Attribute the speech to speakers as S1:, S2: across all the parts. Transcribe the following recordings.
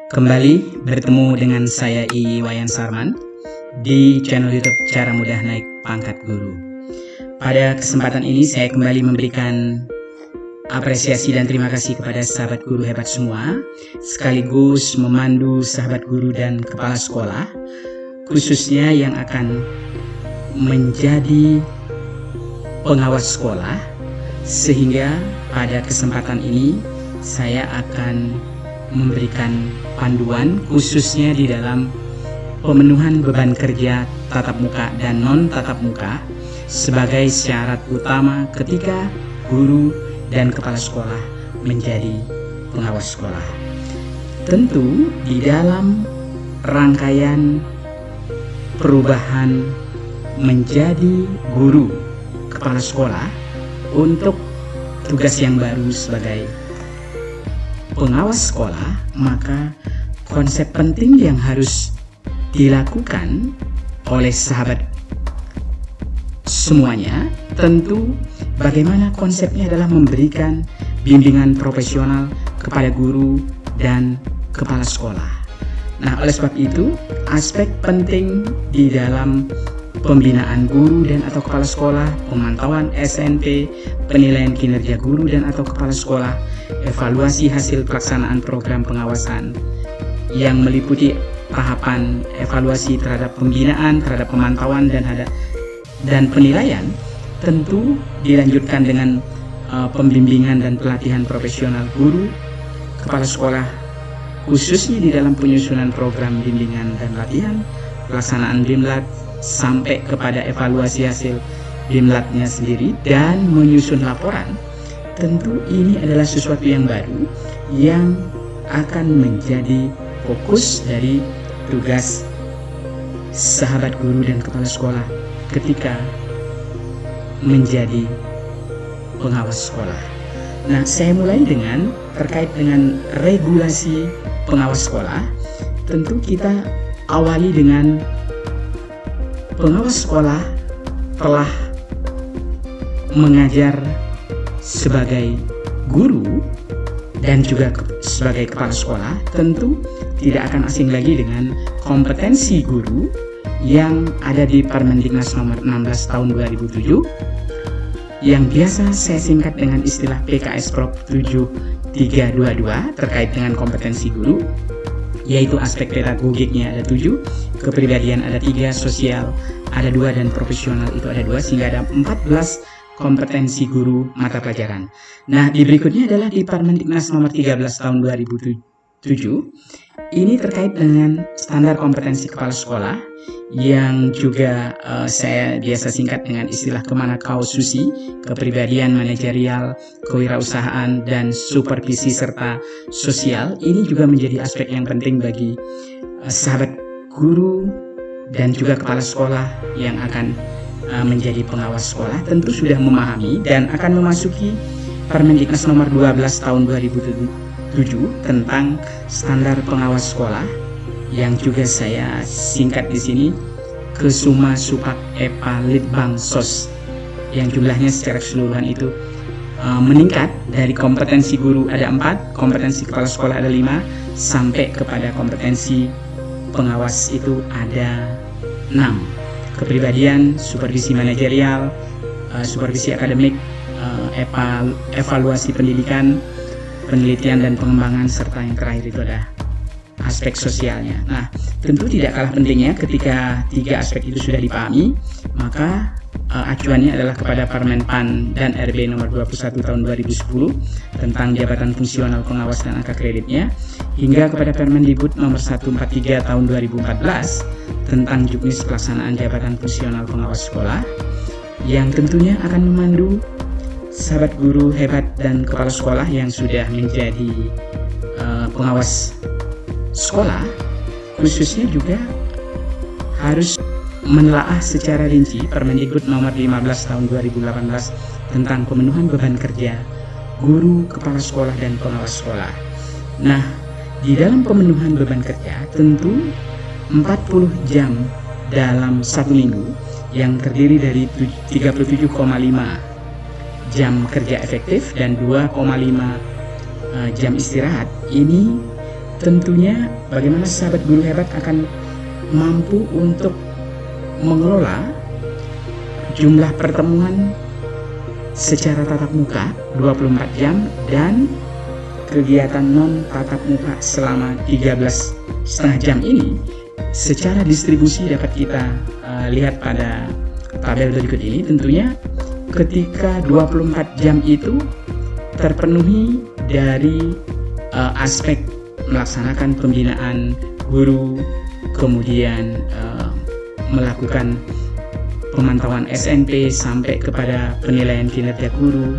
S1: Kembali bertemu dengan saya Wayan Sarman di channel YouTube Cara Mudah Naik Pangkat Guru. Pada kesempatan ini saya kembali memberikan apresiasi dan terima kasih kepada sahabat guru hebat semua, sekaligus memandu sahabat guru dan kepala sekolah, khususnya yang akan menjadi pengawas sekolah, sehingga pada kesempatan ini saya akan memberikan panduan khususnya di dalam pemenuhan beban kerja tatap muka dan non tatap muka sebagai syarat utama ketika guru dan kepala sekolah menjadi pengawas sekolah. Tentu di dalam rangkaian perubahan menjadi guru kepala sekolah untuk tugas yang baru sebagai pengawas sekolah, maka konsep penting yang harus dilakukan oleh sahabat semuanya tentu bagaimana konsepnya adalah memberikan bimbingan profesional kepada guru dan kepala sekolah. Nah, oleh sebab itu aspek penting di dalam pembinaan guru dan atau kepala sekolah, pemantauan SNP, penilaian kinerja guru dan atau kepala sekolah, evaluasi hasil pelaksanaan program pengawasan yang meliputi tahapan evaluasi terhadap pembinaan, terhadap pemantauan dan penilaian, tentu dilanjutkan dengan pembimbingan dan pelatihan profesional guru, kepala sekolah, khususnya di dalam penyusunan program bimbingan dan latihan, pelaksanaan BIMLAT, sampai kepada evaluasi hasil BIMLAT-nya sendiri dan menyusun laporan. Tentu ini adalah sesuatu yang baru yang akan menjadi fokus dari tugas sahabat guru dan kepala sekolah ketika menjadi pengawas sekolah. Nah, saya mulai dengan terkait dengan regulasi pengawas sekolah. Tentu kita awali dengan pengawas sekolah telah mengajar sebagai guru dan juga sebagai kepala sekolah, tentu tidak akan asing lagi dengan kompetensi guru yang ada di Permendiknas nomor 16 tahun 2007 yang biasa saya singkat dengan istilah PKS Prop 7322 terkait dengan kompetensi guru, yaitu aspek pedagogiknya ada 7, kepribadian ada 3, sosial ada 2, dan profesional itu ada 2, sehingga ada 14 kompetensi guru mata pelajaran. Nah, di berikutnya adalah di Permendiknas nomor 13 tahun 2007. Ini terkait dengan standar kompetensi kepala sekolah yang juga saya biasa singkat dengan istilah kemanakaususi, kepribadian, manajerial, kewirausahaan, dan supervisi serta sosial. Ini juga menjadi aspek yang penting bagi sahabat guru dan juga kepala sekolah yang akan menjadi pengawas sekolah, tentu sudah memahami dan akan memasuki Permendiknas nomor 12 tahun 2007 tentang standar pengawas sekolah yang juga saya singkat di sini Kesuma Supak Epa Litbang Sos, yang jumlahnya secara keseluruhan itu meningkat dari kompetensi guru ada 4, kompetensi kepala sekolah ada 5, sampai kepada kompetensi pengawas itu ada 6. Kepribadian, supervisi manajerial, supervisi akademik, evaluasi pendidikan, penelitian dan pengembangan, serta yang terakhir itu ada aspek sosialnya. Nah, tentu tidak kalah pentingnya ketika 3 aspek itu sudah dipahami, maka acuannya adalah kepada Permenpan dan RB nomor 21 tahun 2010 tentang jabatan fungsional pengawas dan angka kreditnya, hingga kepada Permendikbud nomor 143 tahun 2014 tentang juknis pelaksanaan jabatan fungsional pengawas sekolah, yang tentunya akan memandu sahabat guru hebat dan kepala sekolah yang sudah menjadi pengawas sekolah, khususnya juga harus menelaah secara rinci Permendikbud nomor 15 tahun 2018 tentang pemenuhan beban kerja guru, kepala sekolah, dan pengawas sekolah. Nah, di dalam pemenuhan beban kerja tentu 40 jam dalam 1 minggu yang terdiri dari 37,5 jam kerja efektif dan 2,5 jam istirahat, ini tentunya bagaimana sahabat guru hebat akan mampu untuk mengelola jumlah pertemuan secara tatap muka 24 jam dan kegiatan non tatap muka selama 13,5 jam ini. Secara distribusi dapat kita lihat pada tabel berikut ini. Tentunya ketika 24 jam itu terpenuhi dari aspek melaksanakan pembinaan guru, kemudian melakukan pemantauan SNP sampai kepada penilaian kinerja guru,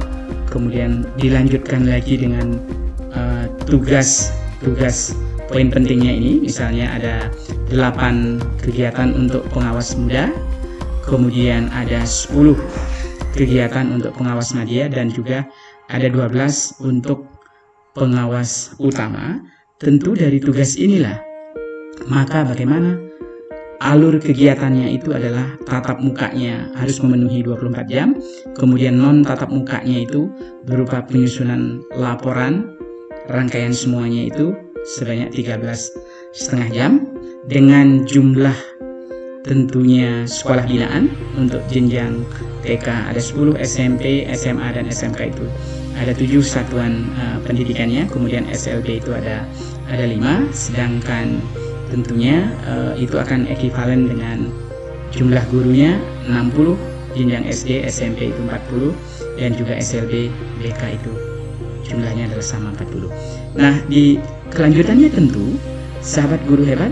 S1: kemudian dilanjutkan lagi dengan tugas poin pentingnya ini, misalnya ada 8 kegiatan untuk pengawas muda, kemudian ada 10 kegiatan untuk pengawas media, dan juga ada 12 untuk pengawas utama. Tentu dari tugas inilah, maka bagaimana alur kegiatannya itu adalah tatap mukanya harus memenuhi 24 jam, kemudian non tatap mukanya itu berupa penyusunan laporan, rangkaian semuanya itu sebanyak 13,5 jam dengan jumlah tentunya sekolah binaan. Untuk jenjang TK ada 10, SMP, SMA, dan SMK itu ada 7 satuan pendidikannya, kemudian SLB itu ada 5, sedangkan tentunya itu akan ekivalen dengan jumlah gurunya 60, jenjang SD, SMP itu 40, dan juga SLB, BK itu jumlahnya adalah sama 40. Nah, di kelanjutannya tentu sahabat guru hebat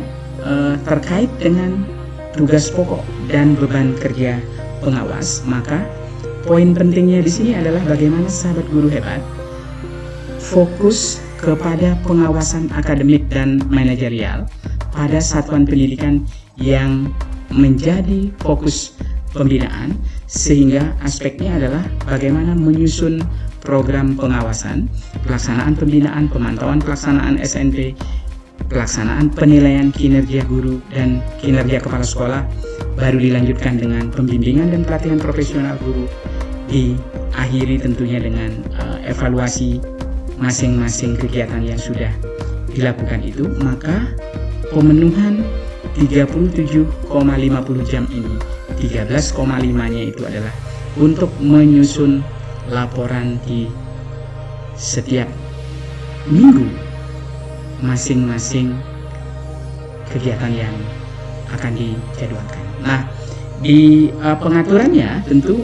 S1: terkait dengan tugas pokok dan beban kerja pengawas, maka poin pentingnya di sini adalah bagaimana sahabat guru hebat fokus kepada pengawasan akademik dan manajerial pada satuan pendidikan yang menjadi fokus pembinaan, sehingga aspeknya adalah bagaimana menyusun program pengawasan, pelaksanaan pembinaan, pemantauan pelaksanaan SNP, pelaksanaan penilaian kinerja guru dan kinerja kepala sekolah, baru dilanjutkan dengan pembimbingan dan pelatihan profesional guru, diakhiri tentunya dengan evaluasi masing-masing kegiatan yang sudah dilakukan itu. Maka pemenuhan 37,50 jam ini, 13,5-nya itu adalah untuk menyusun laporan di setiap minggu masing-masing kegiatan yang akan dijadwalkan. Nah, di pengaturannya tentu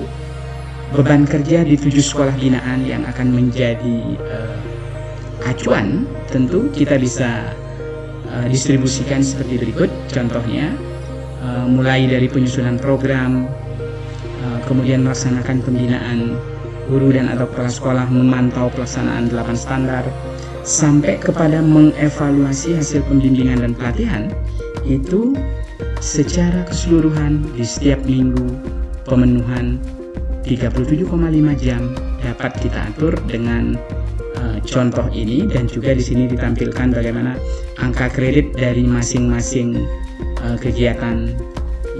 S1: beban kerja di 7 sekolah binaan yang akan menjadi acuan, tentu kita bisa distribusikan seperti berikut. Contohnya mulai dari penyusunan program, kemudian melaksanakan pembinaan guru dan atau kepala sekolah, memantau pelaksanaan 8 standar, sampai kepada mengevaluasi hasil pembimbingan dan pelatihan itu secara keseluruhan di setiap minggu. Pemenuhan 37,5 jam dapat kita atur dengan contoh ini, dan juga di sini ditampilkan bagaimana angka kredit dari masing-masing kegiatan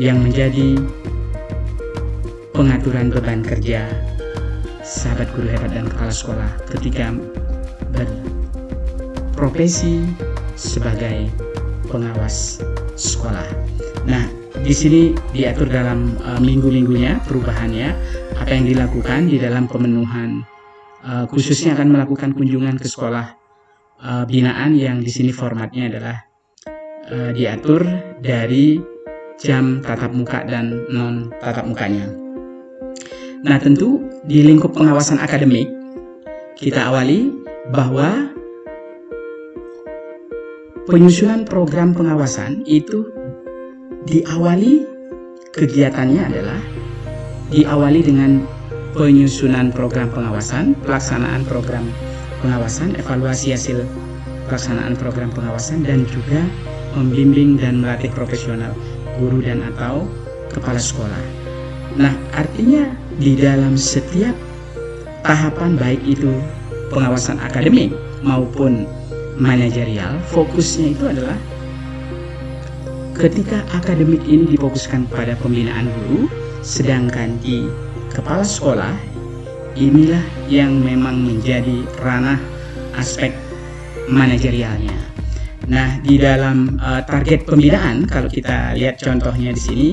S1: yang menjadi pengaturan beban kerja sahabat guru hebat dan kepala sekolah ketika berprofesi sebagai pengawas sekolah. Nah, di sini diatur dalam minggu-minggunya perubahannya, apa yang dilakukan di dalam pemenuhan, khususnya akan melakukan kunjungan ke sekolah binaan yang di sini formatnya adalah diatur dari jam tatap muka dan non tatap mukanya. Nah, tentu di lingkup pengawasan akademik kita awali bahwa penyusunan program pengawasan itu diawali, kegiatannya adalah diawali dengan penyusunan program pengawasan, pelaksanaan program pengawasan, evaluasi hasil pelaksanaan program pengawasan, dan juga membimbing dan melatih profesional guru dan atau kepala sekolah. Nah, artinya di dalam setiap tahapan, baik itu pengawasan akademik maupun manajerial, fokusnya itu adalah ketika akademik ini difokuskan pada pembinaan guru, sedangkan di kepala sekolah inilah yang memang menjadi ranah aspek manajerialnya. Nah, di dalam target pembinaan, kalau kita lihat contohnya di sini,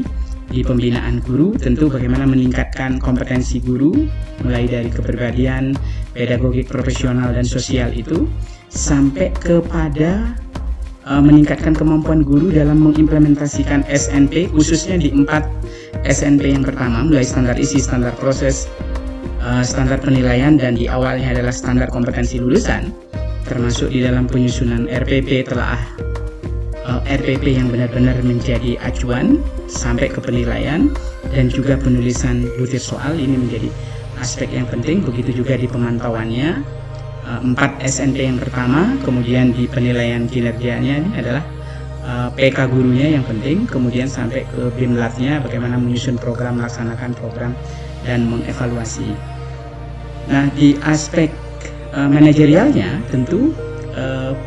S1: di pembinaan guru, tentu bagaimana meningkatkan kompetensi guru, mulai dari kepribadian, pedagogik, profesional, dan sosial itu, sampai kepada meningkatkan kemampuan guru dalam mengimplementasikan SNP, khususnya di 4 SNP yang pertama, mulai standar isi, standar proses, standar penilaian, dan di awalnya adalah standar kompetensi lulusan, termasuk di dalam penyusunan RPP telaah RPP yang benar-benar menjadi acuan sampai ke penilaian, dan juga penulisan butir soal. Ini menjadi aspek yang penting. Begitu juga di pemantauannya, 4 SNP yang pertama, kemudian di penilaian kinerjanya ini adalah PK gurunya yang penting, kemudian sampai ke BIMLAT-nya, bagaimana menyusun program, melaksanakan program, dan mengevaluasi. Nah, di aspek manajerialnya tentu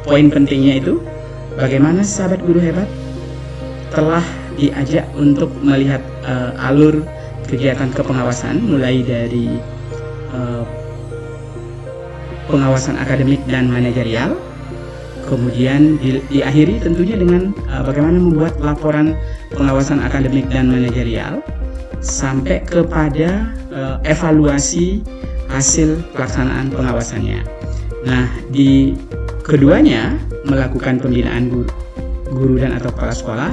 S1: poin pentingnya itu bagaimana sahabat guru hebat telah diajak untuk melihat alur kegiatan kepengawasan, mulai dari pengawasan akademik dan manajerial, kemudian diakhiri tentunya dengan bagaimana membuat laporan pengawasan akademik dan manajerial, sampai kepada evaluasi hasil pelaksanaan pengawasannya. Nah, di keduanya melakukan pembinaan guru dan atau kepala sekolah,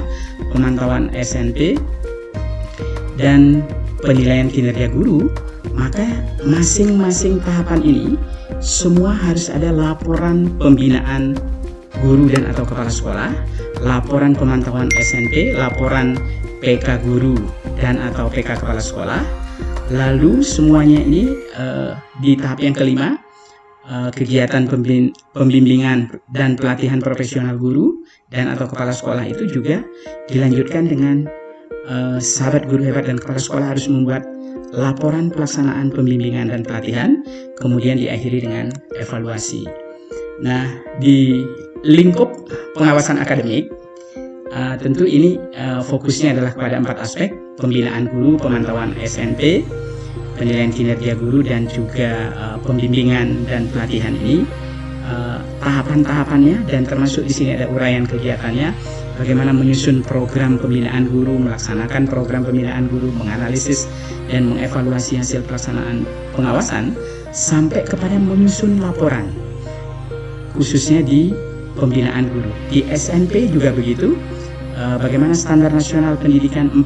S1: pemantauan SNP, dan penilaian kinerja guru, maka masing-masing tahapan ini semua harus ada laporan pembinaan guru dan atau kepala sekolah, laporan pemantauan SNP, laporan PK guru dan atau PK kepala sekolah. Lalu semuanya ini di tahap yang kelima, kegiatan pembimbingan dan pelatihan profesional guru dan atau kepala sekolah itu juga dilanjutkan dengan sahabat guru hebat dan kepala sekolah harus membuat laporan pelaksanaan pembimbingan dan pelatihan, kemudian diakhiri dengan evaluasi. Nah, di lingkup pengawasan akademik, tentu ini fokusnya adalah kepada 4 aspek: pembinaan guru, pemantauan SNP, penilaian kinerja guru, dan juga pembimbingan dan pelatihan ini. Tahapan-tahapannya dan termasuk di sini ada uraian kegiatannya, bagaimana menyusun program pembinaan guru, melaksanakan program pembinaan guru, menganalisis dan mengevaluasi hasil pelaksanaan pengawasan, sampai kepada menyusun laporan, khususnya di pembinaan guru. Di SNP juga begitu, bagaimana standar nasional pendidikan 4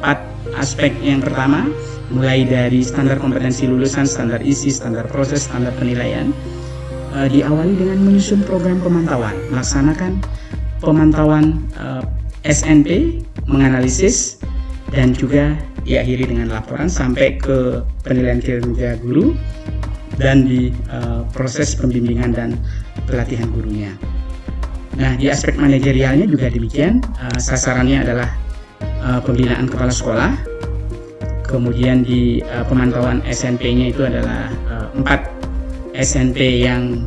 S1: aspek yang pertama, mulai dari standar kompetensi lulusan, standar isi, standar proses, standar penilaian, diawali dengan menyusun program pemantauan, melaksanakan pemantauan SNP, menganalisis, dan juga diakhiri dengan laporan sampai ke penilaian kinerja guru, dan di proses pembimbingan dan pelatihan gurunya. Nah, di aspek manajerialnya juga demikian, sasarannya adalah pembinaan kepala sekolah, kemudian di pemantauan SNP-nya itu adalah 4 SNP yang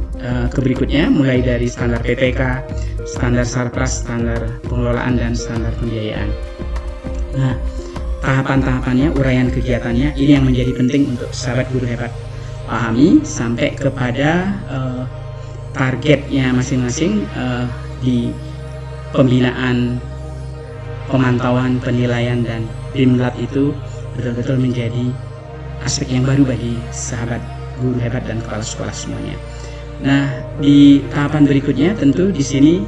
S1: berikutnya, mulai dari standar PPK, standar Sarpras, standar pengelolaan, dan standar pembiayaan. Nah, tahapan-tahapannya, uraian kegiatannya, ini yang menjadi penting untuk sahabat guru hebat pahami, sampai kepada targetnya masing-masing di pembinaan, pemantauan, penilaian, dan BIMLAT itu betul-betul menjadi aspek yang baru bagi sahabat guru hebat dan kepala sekolah semuanya. Nah, di tahapan berikutnya tentu di sini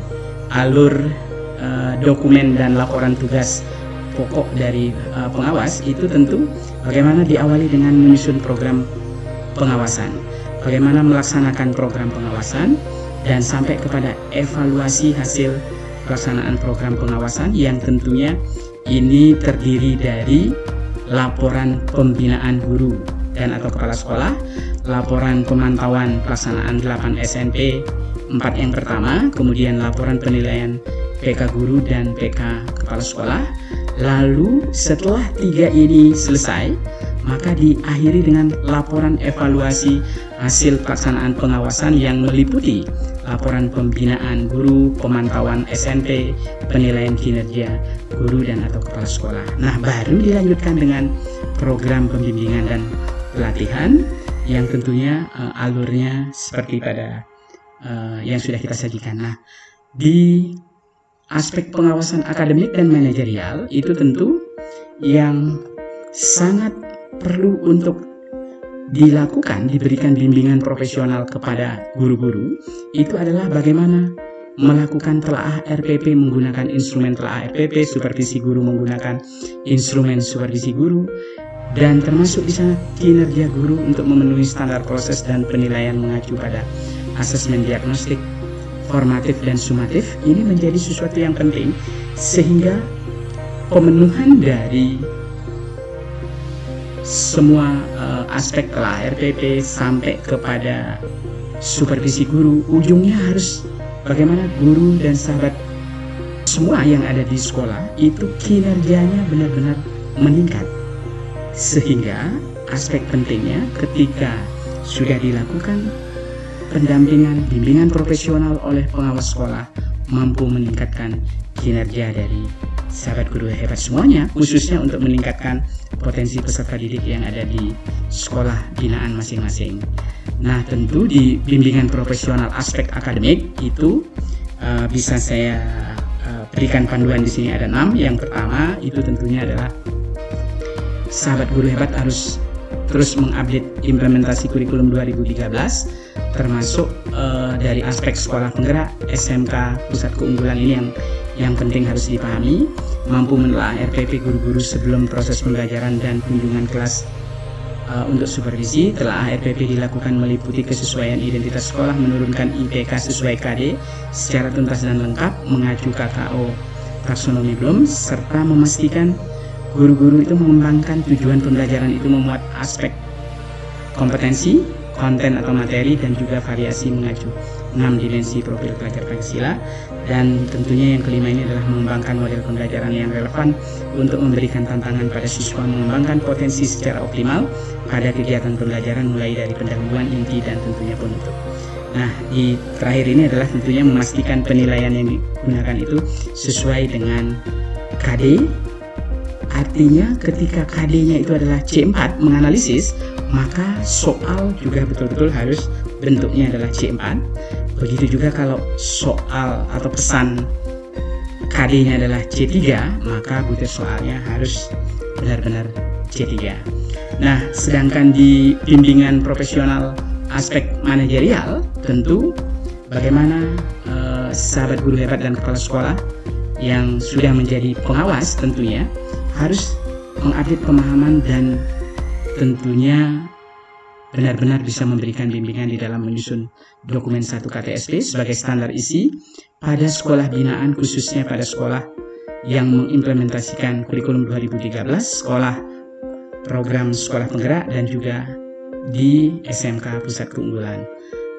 S1: alur dokumen dan laporan tugas pokok dari pengawas itu tentu bagaimana diawali dengan menyusun program pengawasan, bagaimana melaksanakan program pengawasan, dan sampai kepada evaluasi hasil pelaksanaan program pengawasan yang tentunya ini terdiri dari laporan pembinaan guru dan atau kepala sekolah, laporan pemantauan pelaksanaan 8 SNP 4 yang pertama, kemudian laporan penilaian PK guru dan PK kepala sekolah. Lalu setelah 3 ini selesai, maka diakhiri dengan laporan evaluasi hasil pelaksanaan pengawasan yang meliputi laporan pembinaan guru, pemantauan SNP, penilaian kinerja guru dan atau kepala sekolah. Nah, baru dilanjutkan dengan program pembimbingan dan pelatihan yang tentunya alurnya seperti pada yang sudah kita sajikan. Nah, di aspek pengawasan akademik dan manajerial itu tentu yang sangat perlu untuk dilakukan, diberikan bimbingan profesional kepada guru-guru, itu adalah bagaimana melakukan telaah RPP menggunakan instrumen telaah RPP, supervisi guru menggunakan instrumen supervisi guru, dan termasuk di sana kinerja guru untuk memenuhi standar proses dan penilaian mengacu pada asesmen diagnostik, formatif dan sumatif. Ini menjadi sesuatu yang penting sehingga pemenuhan dari semua aspek telaah RPP sampai kepada supervisi guru, ujungnya harus bagaimana guru dan sahabat semua yang ada di sekolah itu kinerjanya benar-benar meningkat, sehingga aspek pentingnya ketika sudah dilakukan pendampingan bimbingan profesional oleh pengawas sekolah mampu meningkatkan kinerja dari sahabat guru hebat semuanya, khususnya untuk meningkatkan potensi peserta didik yang ada di sekolah binaan masing-masing. Nah, tentu di bimbingan profesional aspek akademik itu bisa saya berikan panduan di sini ada 6. Yang pertama itu tentunya adalah sahabat guru hebat harus terus mengupdate implementasi kurikulum 2013 termasuk dari aspek sekolah penggerak, SMK, pusat keunggulan ini yang penting harus dipahami, mampu menelaah RPP guru-guru sebelum proses pembelajaran dan kunjungan kelas untuk supervisi. Telaah RPP dilakukan meliputi kesesuaian identitas sekolah, menurunkan IPK sesuai KD secara tuntas dan lengkap, mengacu KKO taksonomi Bloom, serta memastikan guru-guru itu mengembangkan tujuan pembelajaran itu memuat aspek kompetensi, konten atau materi, dan juga variasi mengacu 6 dimensi profil pelajar Pancasila. Dan tentunya yang kelima ini adalah mengembangkan model pembelajaran yang relevan untuk memberikan tantangan pada siswa mengembangkan potensi secara optimal pada kegiatan pembelajaran mulai dari pendahuluan, inti, dan tentunya penutup. Nah, di terakhir ini adalah tentunya memastikan penilaian yang digunakan itu sesuai dengan KD. Artinya ketika KD-nya itu adalah C4 menganalisis, maka soal juga betul-betul harus bentuknya adalah C4. Begitu juga kalau soal atau pesan KD-nya adalah C3, maka butir soalnya harus benar-benar C3. Nah, sedangkan di bimbingan profesional aspek manajerial, tentu bagaimana sahabat guru hebat dan kepala sekolah yang sudah menjadi pengawas tentunya harus mengupdate pemahaman dan tentunya benar-benar bisa memberikan bimbingan di dalam menyusun dokumen 1 KTSP sebagai standar isi pada sekolah binaan, khususnya pada sekolah yang mengimplementasikan kurikulum 2013, sekolah program sekolah penggerak, dan juga di SMK Pusat Keunggulan.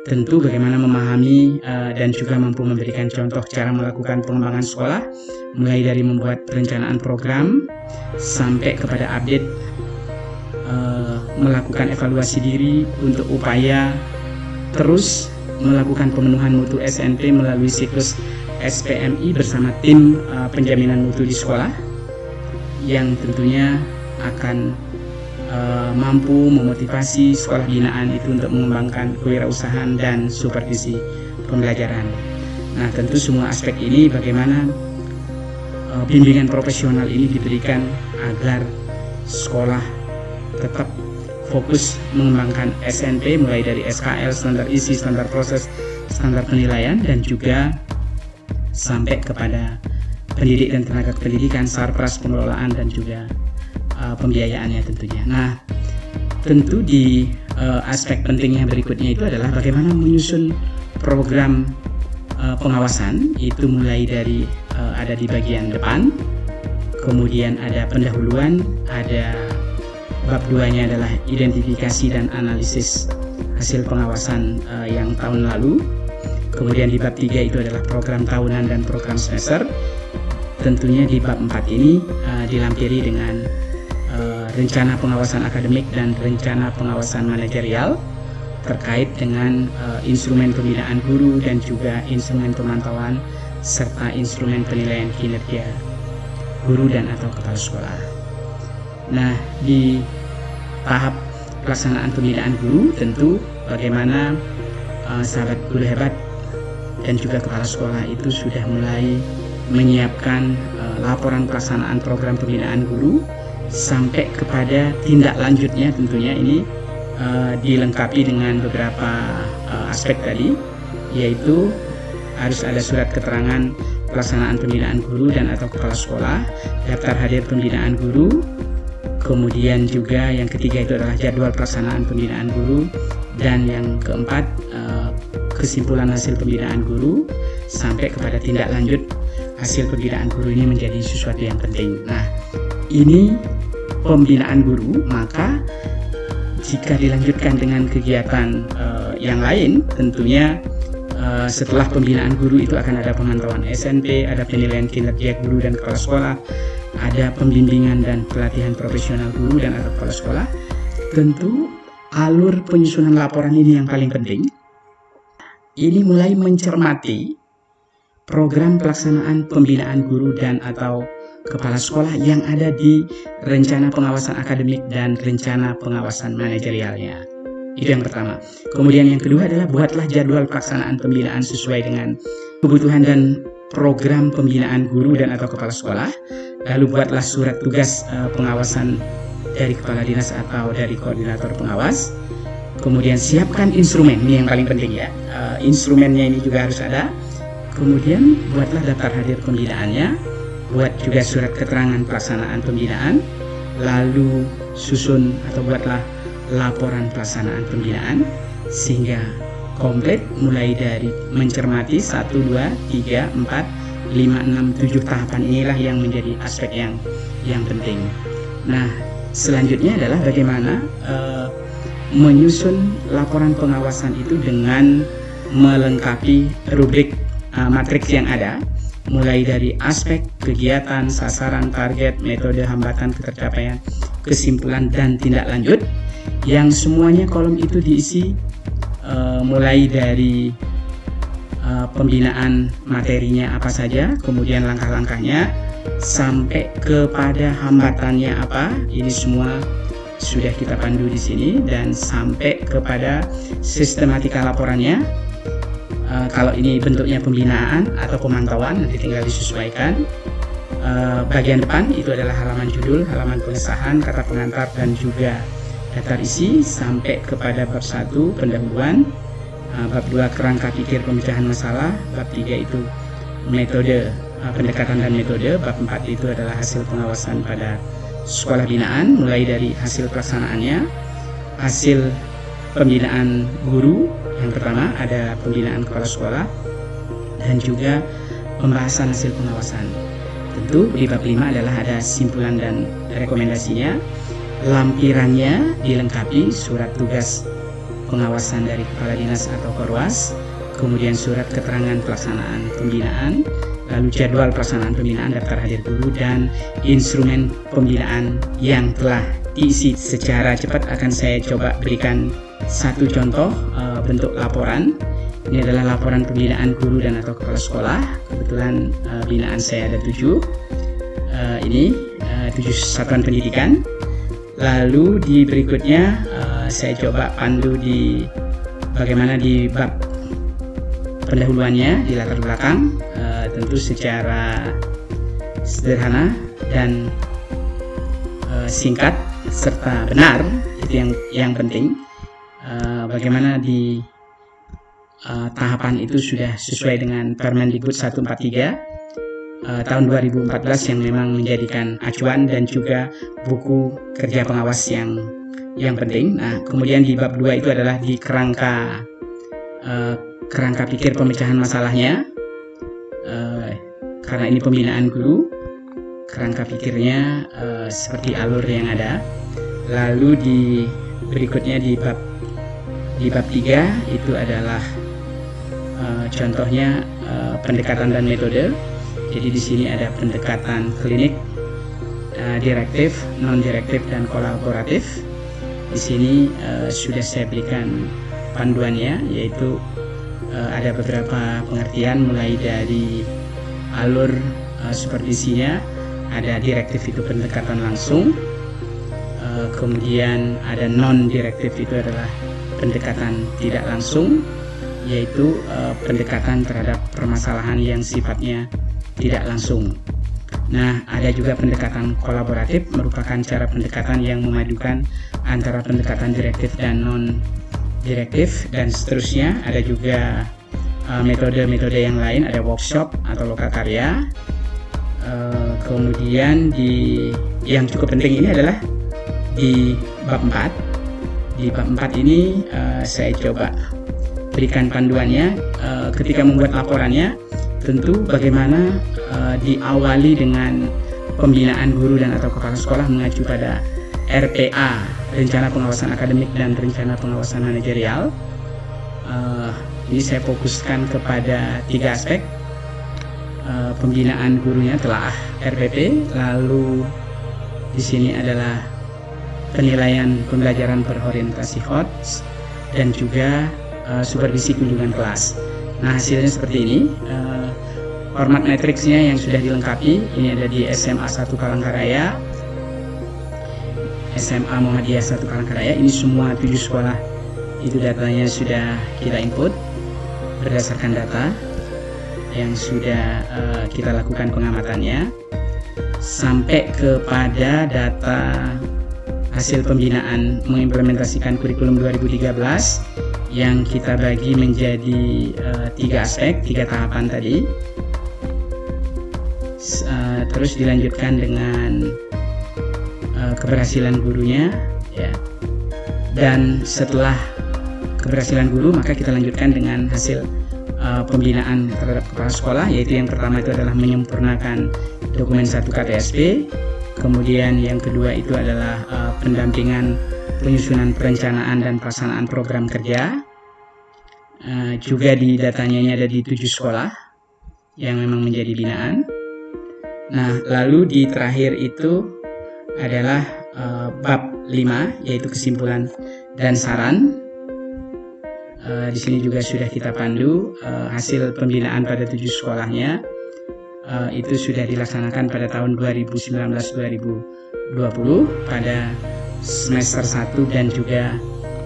S1: Tentu bagaimana memahami dan juga mampu memberikan contoh cara melakukan pengembangan sekolah, mulai dari membuat perencanaan program sampai kepada update melakukan evaluasi diri untuk upaya terus melakukan pemenuhan mutu SNP melalui siklus SPMI bersama tim penjaminan mutu di sekolah yang tentunya akan mampu memotivasi sekolah binaan itu untuk mengembangkan kewirausahaan dan supervisi pembelajaran. Nah, tentu semua aspek ini bagaimana bimbingan profesional ini diberikan agar sekolah tetap fokus mengembangkan SNP mulai dari SKL, standar isi, standar proses, standar penilaian, dan juga sampai kepada pendidik dan tenaga kependidikan, sarpras, pengelolaan, dan juga pembiayaannya tentunya. Nah, tentu di aspek pentingnya berikutnya itu adalah bagaimana menyusun program pengawasan, itu mulai dari ada di bagian depan, kemudian ada pendahuluan, ada bab 2-nya adalah identifikasi dan analisis hasil pengawasan yang tahun lalu. Kemudian di bab 3 itu adalah program tahunan dan program semester. Tentunya di bab 4 ini dilampiri dengan rencana pengawasan akademik dan rencana pengawasan manajerial terkait dengan instrumen pembinaan guru dan juga instrumen pemantauan serta instrumen penilaian kinerja guru dan atau kepala sekolah. Nah, di tahap pelaksanaan pembinaan guru tentu bagaimana sahabat guru hebat dan juga kepala sekolah itu sudah mulai menyiapkan laporan pelaksanaan program pembinaan guru sampai kepada tindak lanjutnya. Tentunya ini dilengkapi dengan beberapa aspek tadi, yaitu harus ada surat keterangan pelaksanaan pembinaan guru dan atau kepala sekolah, daftar hadir pembinaan guru, kemudian juga yang ketiga itu adalah jadwal pelaksanaan pembinaan guru, dan yang keempat kesimpulan hasil pembinaan guru sampai kepada tindak lanjut hasil pembinaan guru. Ini menjadi sesuatu yang penting. Nah, ini pembinaan guru. Maka jika dilanjutkan dengan kegiatan yang lain, tentunya setelah pembinaan guru itu akan ada pemantauan SNP, ada penilaian kinerja guru dan kepala sekolah, ada pembimbingan dan pelatihan profesional guru dan atau kepala sekolah. Tentu alur penyusunan laporan ini yang paling penting. Ini mulai mencermati program pelaksanaan pembinaan guru dan atau kepala sekolah yang ada di rencana pengawasan akademik dan rencana pengawasan manajerialnya. Itu yang pertama. Kemudian yang kedua adalah buatlah jadwal pelaksanaan pembinaan sesuai dengan kebutuhan dan program pembinaan guru dan atau kepala sekolah. Lalu buatlah surat tugas pengawasan dari kepala dinas atau dari koordinator pengawas. Kemudian siapkan instrumen, ini yang paling penting ya. Instrumennya ini juga harus ada. Kemudian buatlah daftar hadir pembinaannya, buat juga surat keterangan pelaksanaan pembinaan, lalu susun atau buatlah laporan pelaksanaan pembinaan sehingga komplit mulai dari mencermati 1, 2, 3, 4, 5, 6, 7 tahapan. Inilah yang menjadi aspek yang penting. Nah, selanjutnya adalah bagaimana menyusun laporan pengawasan itu dengan melengkapi rubrik matriks yang ada, mulai dari aspek kegiatan, sasaran, target, metode, hambatan, ketercapaian, kesimpulan, dan tindak lanjut, yang semuanya kolom itu diisi mulai dari pembinaan materinya apa saja, kemudian langkah-langkahnya, sampai kepada hambatannya apa. Ini semua sudah kita pandu di sini, dan sampai kepada sistematika laporannya. Kalau ini bentuknya pembinaan atau pemantauan, nanti tinggal disesuaikan. Bagian depan itu adalah halaman judul, halaman pengesahan, kata pengantar, dan juga daftar isi, sampai kepada bab 1 pendahuluan, bab 2 kerangka pikir pemecahan masalah, bab 3 itu metode pendekatan dan metode, bab 4 itu adalah hasil pengawasan pada sekolah binaan, mulai dari hasil pelaksanaannya, hasil pembinaan guru. Yang pertama ada pembinaan kepala sekolah, dan juga pembahasan hasil pengawasan. Tentu di bab 5 adalah ada simpulan dan rekomendasinya. Lampirannya dilengkapi surat tugas pengawasan dari kepala dinas atau korwas, kemudian surat keterangan pelaksanaan pembinaan, lalu jadwal pelaksanaan pembinaan, daftar hadir guru, dan instrumen pembinaan yang telah diisi. Secara cepat akan saya coba berikan satu contoh bentuk laporan. Ini adalah laporan pembinaan guru dan atau kepala sekolah. Kebetulan binaan saya ada 7. Ini 7 satuan pendidikan. Lalu di berikutnya saya coba pandu di bagaimana di bab pendahuluannya, di latar belakang, tentu secara sederhana dan singkat serta benar. Itu yang penting. Bagaimana di tahapan itu sudah sesuai dengan Permendikbud 143 tahun 2014 yang memang menjadikan acuan dan juga buku kerja pengawas yang penting. Nah, kemudian di bab 2 itu adalah di kerangka pikir pemecahan masalahnya. Karena ini pembinaan guru, kerangka pikirnya seperti alur yang ada. Lalu di berikutnya di bab 3 itu adalah contohnya pendekatan dan metode. Jadi di sini ada pendekatan klinik, direktif, non direktif, dan kolaboratif. Di sini sudah saya berikan panduannya, yaitu ada beberapa pengertian mulai dari alur supervisinya. Ada direktif itu pendekatan langsung, kemudian ada non direktif itu adalah pendekatan tidak langsung, yaitu pendekatan terhadap permasalahan yang sifatnya tidak langsung. Nah, ada juga pendekatan kolaboratif, merupakan cara pendekatan yang memadukan antara pendekatan direktif dan non-direktif, dan seterusnya. Ada juga metode-metode yang lain, ada workshop atau lokakarya. Kemudian yang cukup penting ini adalah di bab 4. Di bab 4 ini saya coba berikan panduannya ketika membuat laporannya. Tentu bagaimana diawali dengan pembinaan guru dan atau kepala sekolah mengacu pada RPA, Rencana Pengawasan Akademik dan Rencana Pengawasan Manajerial. Ini saya fokuskan kepada 3 aspek. Pembinaan gurunya telah RPP, lalu di sini adalah penilaian pembelajaran berorientasi HOTS, dan juga supervisi kunjungan kelas. Nah, hasilnya seperti ini. Format matriksnya yang sudah dilengkapi, ini ada di SMA 1 Palangkaraya, SMA Muhammadiyah 1 Palangkaraya. Ini semua 7 sekolah, itu datanya sudah kita input berdasarkan data yang sudah kita lakukan pengamatannya, sampai kepada data hasil pembinaan mengimplementasikan kurikulum 2013 yang kita bagi menjadi 3 aspek, 3 tahapan tadi. Terus dilanjutkan dengan keberhasilan gurunya, ya. Dan setelah keberhasilan guru, maka kita lanjutkan dengan hasil pembinaan terhadap kepala sekolah, yaitu yang pertama itu adalah menyempurnakan dokumen 1 KTSP. Kemudian yang kedua itu adalah pendampingan penyusunan perencanaan dan pelaksanaan program kerja. Juga di datanya ini ada di 7 sekolah yang memang menjadi binaan. Nah, lalu di terakhir itu adalah bab 5, yaitu kesimpulan dan saran. Di sini juga sudah kita pandu hasil pembinaan pada 7 sekolahnya. Itu sudah dilaksanakan pada tahun 2019-2020 pada semester 1 dan juga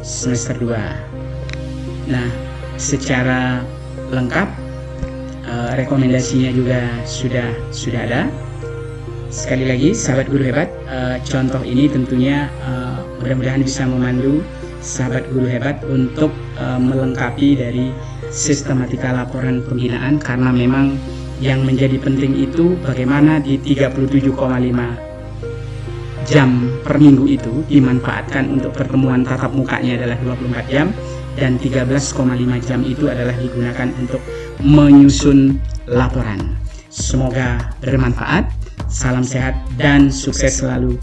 S1: semester 2. Nah, secara lengkap rekomendasinya juga sudah ada. Sekali lagi, sahabat guru hebat, contoh ini tentunya mudah-mudahan bisa memandu sahabat guru hebat untuk melengkapi dari sistematika laporan pembinaan, karena memang yang menjadi penting itu bagaimana di 37,5 jam per minggu itu dimanfaatkan untuk pertemuan tatap mukanya adalah 24 jam, dan 13,5 jam itu adalah digunakan untuk menyusun laporan. Semoga bermanfaat. Salam sehat dan sukses selalu.